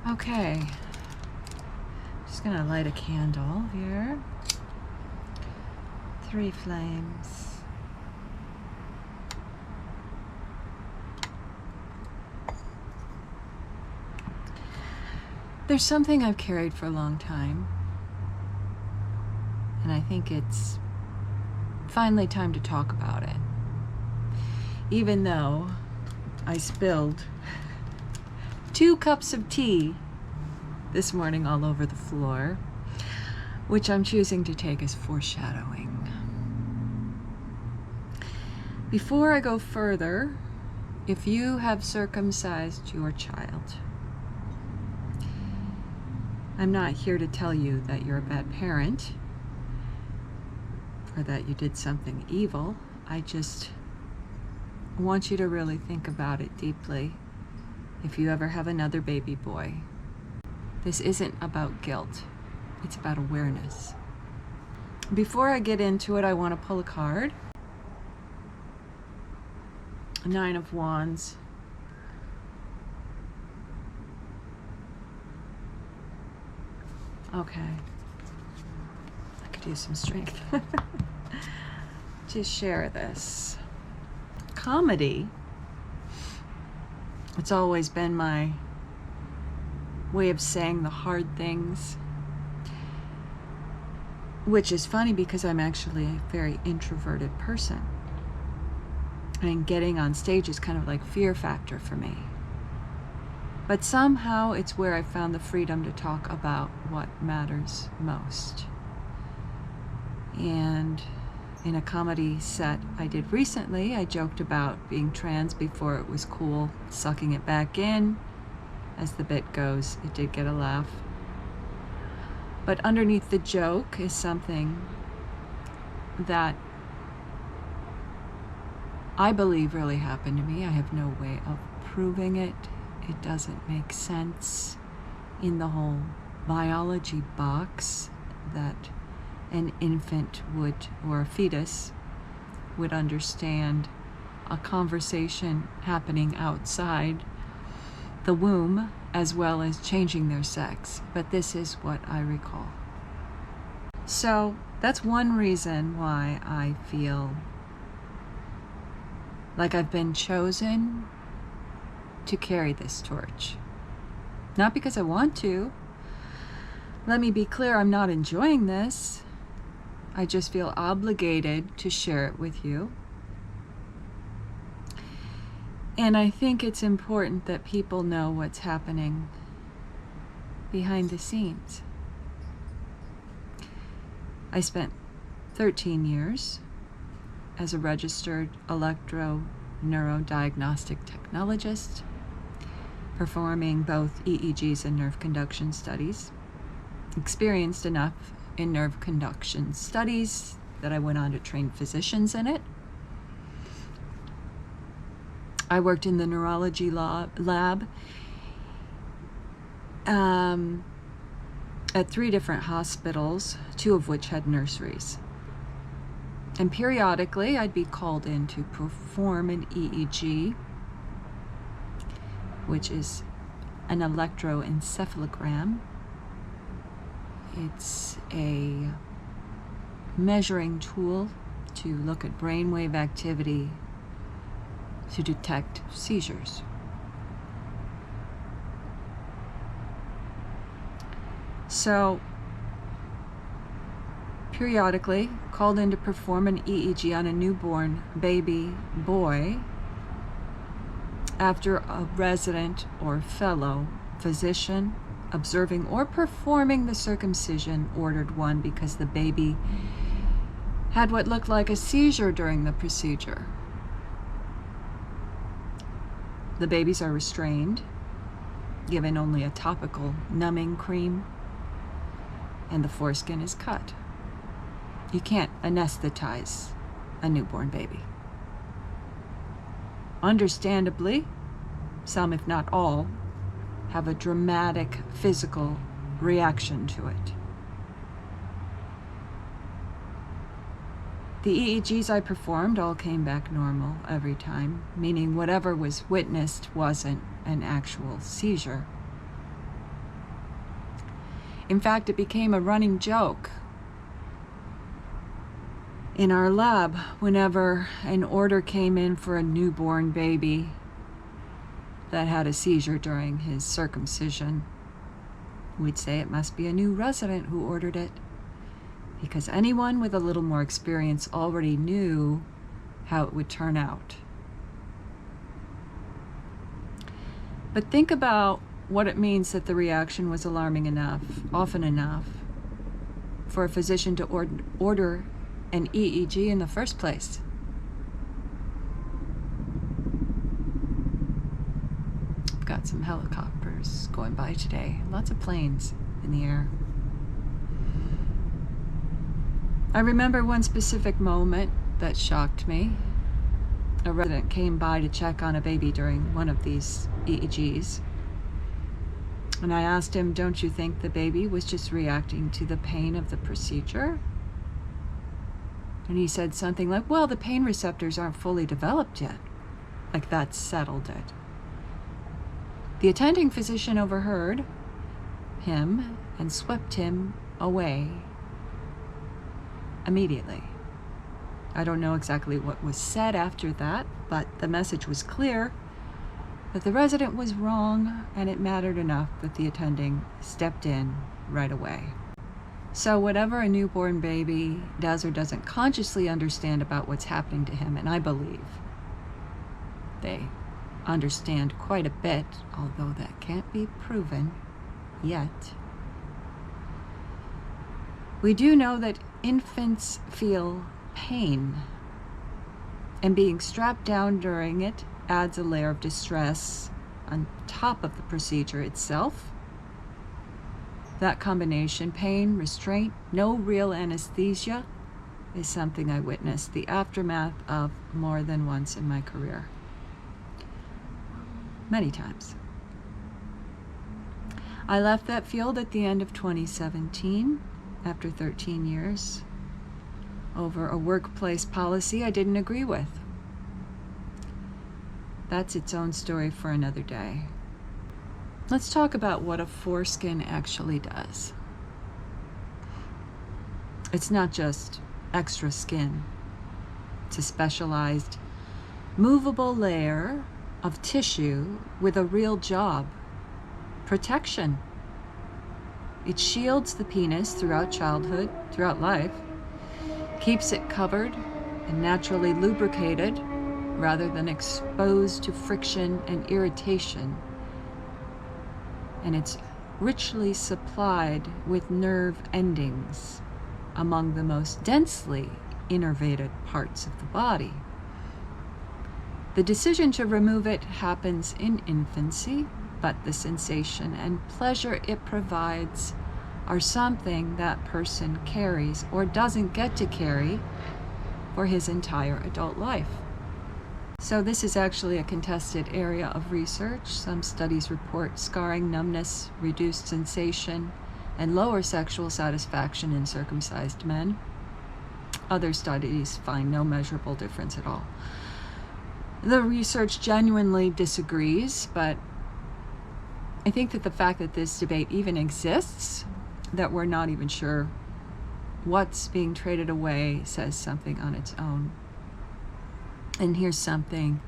Okay, just gonna light a candle here. 3 flames. There's something I've carried for a long time, and I think it's finally time to talk about it. Even though I spilled 2 cups of tea this morning all over the floor, which I'm choosing to take as foreshadowing. Before I go further, if you have circumcised your child, I'm not here to tell you that you're a bad parent or that you did something evil. I just want you to really think about it deeply. If you ever have another baby boy, this isn't about guilt. It's about awareness. Before I get into it, I want to pull a card. 9 of Wands. Okay. I could use some strength to share this. Comedy. It's always been my way of saying the hard things, which is funny because I'm actually a very introverted person. And getting on stage is kind of like fear factor for me. But somehow it's where I found the freedom to talk about what matters most. And in a comedy set I did recently, I joked about being trans before it was cool, sucking it back in. As the bit goes, it did get a laugh. But underneath the joke is something that I believe really happened to me. I have no way of proving it. It doesn't make sense in the whole biology box that an infant would, or a fetus would understand a conversation happening outside the womb as well as changing their sex. But this is what I recall. So that's one reason why I feel like I've been chosen to carry this torch. Not because I want to. Let me be clear, I'm not enjoying this. I just feel obligated to share it with you. And I think it's important that people know what's happening behind the scenes. I spent 13 years as a registered electro-neurodiagnostic technologist, performing both EEGs and nerve conduction studies. Experienced enough in nerve conduction studies that I went on to train physicians in it. I worked in the neurology lab at 3 different hospitals, 2 of which had nurseries. And periodically, I'd be called in to perform an EEG, which is an electroencephalogram. It's a measuring tool to look at brainwave activity to detect seizures. So, periodically called in to perform an EEG on a newborn baby boy after a resident or fellow physician observing or performing the circumcision ordered one because the baby had what looked like a seizure during the procedure. The babies are restrained, given only a topical numbing cream, and the foreskin is cut. You can't anesthetize a newborn baby. Understandably, some, if not all, have a dramatic physical reaction to it. The EEGs I performed all came back normal every time, meaning whatever was witnessed wasn't an actual seizure. In fact, it became a running joke in our lab whenever an order came in for a newborn baby that had a seizure during his circumcision. We'd say it must be a new resident who ordered it, because anyone with a little more experience already knew how it would turn out. But think about what it means that the reaction was alarming enough, often enough, for a physician to order an EEG in the first place. I've got some helicopters going by today, lots of planes in the air. I remember one specific moment that shocked me. A resident came by to check on a baby during one of these EEGs. And I asked him, "Don't you think the baby was just reacting to the pain of the procedure?" And he said something like, "Well, the pain receptors aren't fully developed yet." Like that settled it. The attending physician overheard him and swept him away immediately. I don't know exactly what was said after that, but the message was clear that the resident was wrong, and it mattered enough that the attending stepped in right away. So whatever a newborn baby does or doesn't consciously understand about what's happening to him, and I believe they understand quite a bit, although that can't be proven yet. We do know that infants feel pain, and being strapped down during it adds a layer of distress on top of the procedure itself. That combination, pain, restraint, no real anesthesia, is something I witnessed the aftermath of more than once in my career. Many times. I left that field at the end of 2017 after 13 years over a workplace policy I didn't agree with. That's its own story for another day. Let's talk about what a foreskin actually does. It's not just extra skin. It's a specialized, movable layer of tissue with a real job: protection. It shields the penis throughout childhood, throughout life, keeps it covered and naturally lubricated rather than exposed to friction and irritation. And it's richly supplied with nerve endings, among the most densely innervated parts of the body. The decision to remove it happens in infancy, but the sensation and pleasure it provides are something that person carries or doesn't get to carry for his entire adult life. So this is actually a contested area of research. Some studies report scarring, numbness, reduced sensation, and lower sexual satisfaction in circumcised men. Other studies find no measurable difference at all. The research genuinely disagrees, but I think that the fact that this debate even exists, that we're not even sure what's being traded away, says something on its own. And here's something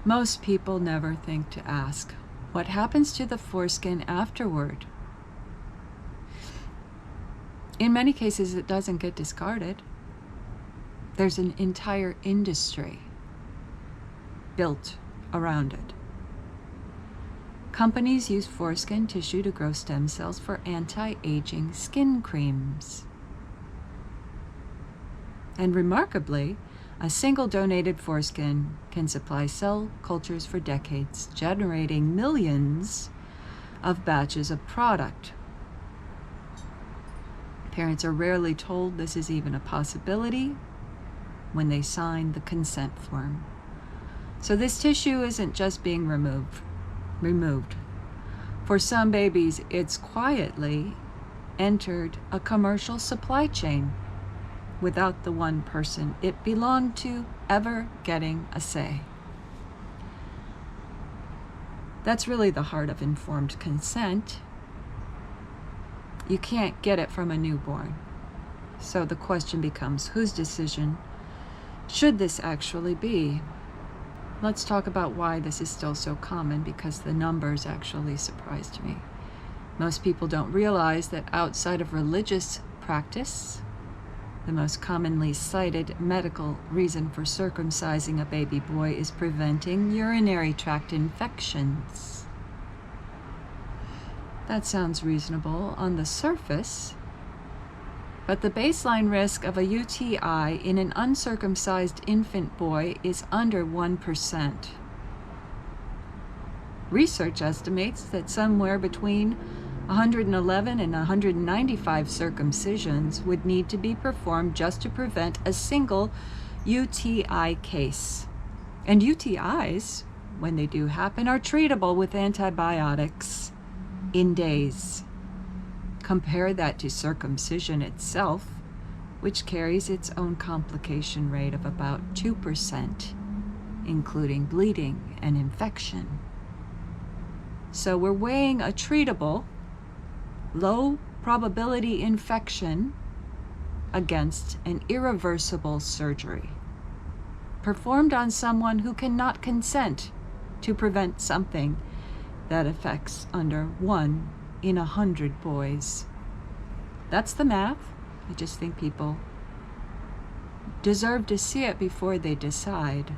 most people never think to ask: what happens to the foreskin afterward? In many cases, it doesn't get discarded. There's an entire industry built around it. Companies use foreskin tissue to grow stem cells for anti-aging skin creams. And remarkably, a single donated foreskin can supply cell cultures for decades, generating millions of batches of product. Parents are rarely told this is even a possibility when they sign the consent form. So this tissue isn't just being removed. For some babies, it's quietly entered a commercial supply chain without the one person it belonged to ever getting a say. That's really the heart of informed consent. You can't get it from a newborn. So the question becomes, whose decision should this actually be? Let's talk about why this is still so common, because the numbers actually surprised me. Most people don't realize that outside of religious practice, the most commonly cited medical reason for circumcising a baby boy is preventing urinary tract infections. That sounds reasonable on the surface, but the baseline risk of a UTI in an uncircumcised infant boy is under 1%. Research estimates that somewhere between 111 and 195 circumcisions would need to be performed just to prevent a single UTI case. And UTIs, when they do happen, are treatable with antibiotics in days. Compare that to circumcision itself, which carries its own complication rate of about 2%, including bleeding and infection. So we're weighing a treatable, low probability infection against an irreversible surgery performed on someone who cannot consent to prevent something that affects under 1 in 100 boys. That's the math. I just think people deserve to see it before they decide.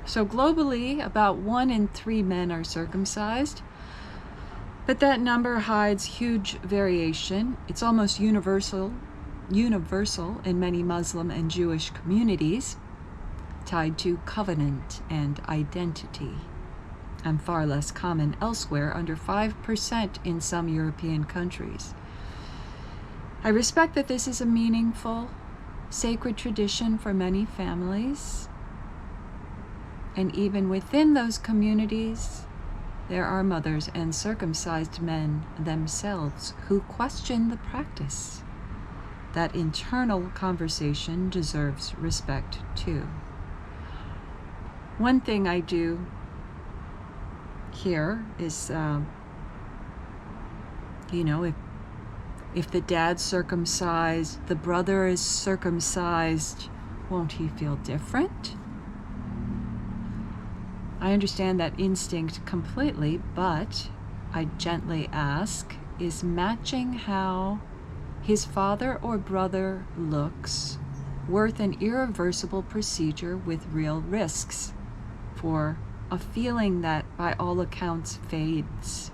So globally, about 1 in 3 men are circumcised, but that number hides huge variation. It's almost universal in many Muslim and Jewish communities, tied to covenant and identity, and far less common elsewhere, under 5% in some European countries. I respect that this is a meaningful, sacred tradition for many families. And even within those communities, there are mothers and circumcised men themselves who question the practice. That internal conversation deserves respect too. One thing I do here is, if the dad's circumcised, the brother is circumcised, won't he feel different? I understand that instinct completely, but I gently ask, is matching how his father or brother looks worth an irreversible procedure with real risks for a feeling that by all accounts fades?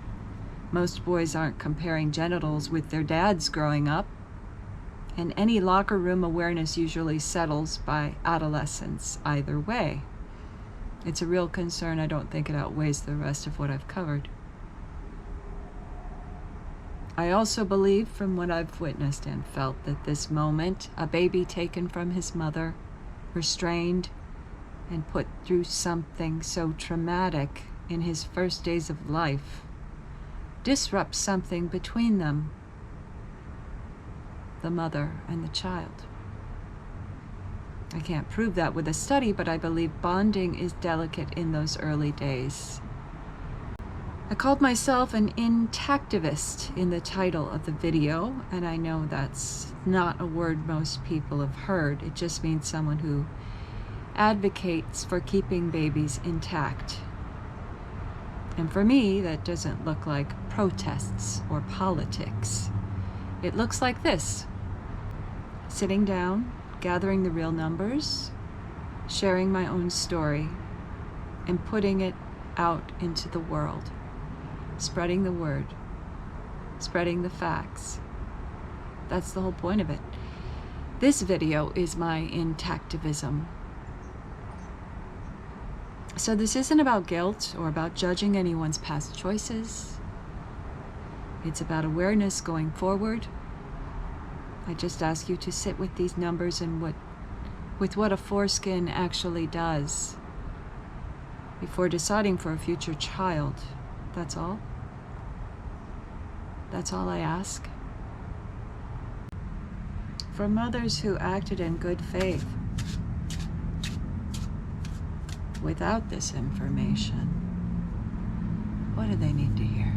Most boys aren't comparing genitals with their dads growing up, and any locker room awareness usually settles by adolescence either way. It's a real concern. I don't think it outweighs the rest of what I've covered. I also believe, from what I've witnessed and felt, that this moment, a baby taken from his mother, restrained, and put through something so traumatic in his first days of life, disrupts something between them, the mother and the child. I can't prove that with a study, but I believe bonding is delicate in those early days. I called myself an Intactivist in the title of the video, and I know that's not a word most people have heard. It just means someone who advocates for keeping babies intact. And for me, that doesn't look like protests or politics. It looks like this: sitting down, gathering the real numbers, sharing my own story, and putting it out into the world, spreading the word, spreading the facts. That's the whole point of it. This video is my Intactivism. So this isn't about guilt or about judging anyone's past choices. It's about awareness going forward. I just ask you to sit with these numbers and with what a foreskin actually does before deciding for a future child. That's all. That's all I ask. For mothers who acted in good faith without this information, What do they need to hear?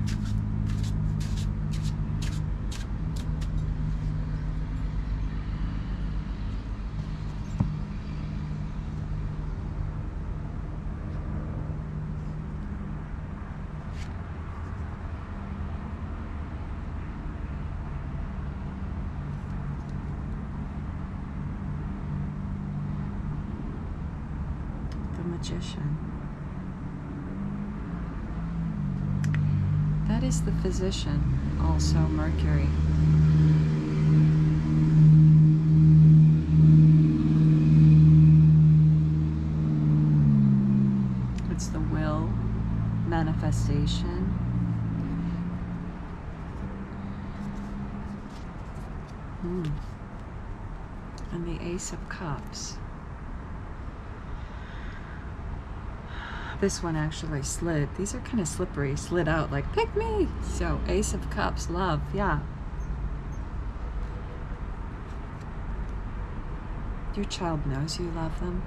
The Magician. That is the physician, also Mercury. It's the will, manifestation. And the Ace of Cups. This one actually slid. These are kind of slippery. Slid out like, pick me! So, Ace of Cups, love, yeah. Your child knows you love them.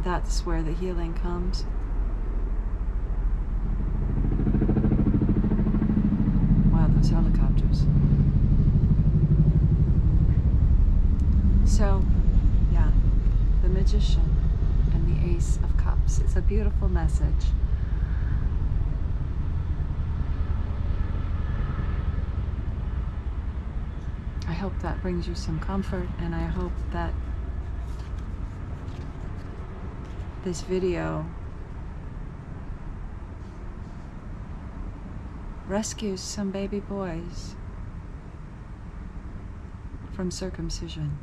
That's where the healing comes. Wow, those helicopters. So, yeah, the Magician and the Ace of Cups. It's a beautiful message. I hope that brings you some comfort, and I hope that this video rescues some baby boys from circumcision.